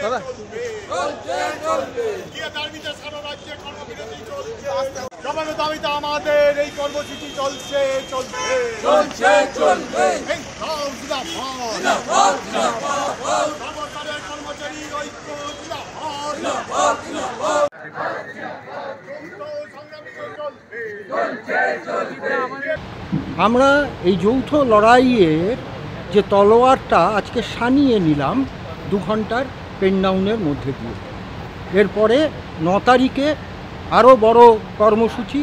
দাদা জমানো দাবিতে আমাদের এই কর্মসূচি চলছে চলছে কর্মচারী ঐক্য আমরা এই যৌথ লড়াইয়ের যে তলোয়ারটা আজকে সানিয়ে নিলাম 2 ঘন্টার পেনডাউনের মধ্যে দিয়ে। এরপরে 9 তারিখে আরও বড় কর্মসূচি।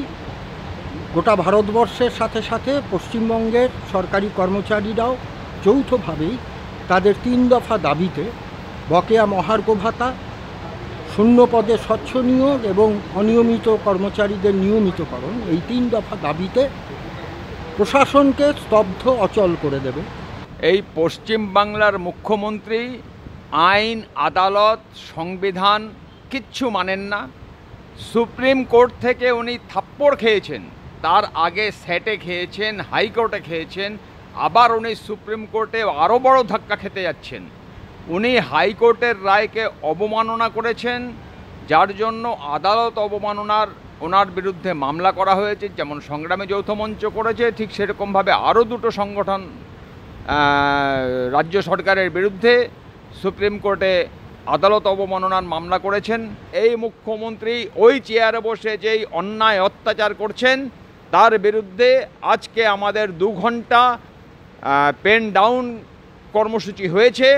গোটা ভারতবর্ষের সাথে সাথে পশ্চিমবঙ্গের সরকারি কর্মচারীরাও যৌথভাবেই তাদের 3 দফা দাবিতে বকেয়া মহার্ঘ ভাতা, শূন্য পদে স্বচ্ছ নিয়োগ এবং অনিয়মিত কর্মচারীদের নিয়মিতকরণ, এই 3 দফা দাবিতে প্রশাসনকে স্তব্ধ অচল করে দেবে। এই পশ্চিমবাংলার মুখ্যমন্ত্রী আইন, আদালত, সংবিধান কিচ্ছু মানেন না। সুপ্রিম কোর্ট থেকে উনি থাপ্পড় খেয়েছেন, তার আগে স্যাটে খেয়েছেন, হাইকোর্টে খেয়েছেন, আবার উনি সুপ্রিম কোর্টে আরও বড় ধাক্কা খেতে যাচ্ছেন। উনি হাইকোর্টের রায়কে অবমাননা করেছেন, যার জন্য আদালত অবমাননার ওনার বিরুদ্ধে মামলা করা হয়েছে। যেমন সংগ্রামী যৌথ মঞ্চ করেছে, ঠিক সেরকমভাবে আরও 2টো সংগঠন রাজ্য সরকারের বিরুদ্ধে সুপ্রিম কোর্টে আদালত অবমাননার মামলা করেছেন। এই মুখ্যমন্ত্রী ওই চেয়ারে বসে যেই অন্যায় অত্যাচার করছেন তার বিরুদ্ধে আজকে আমাদের 2 ঘন্টা পেন ডাউন কর্মসূচি হয়েছে।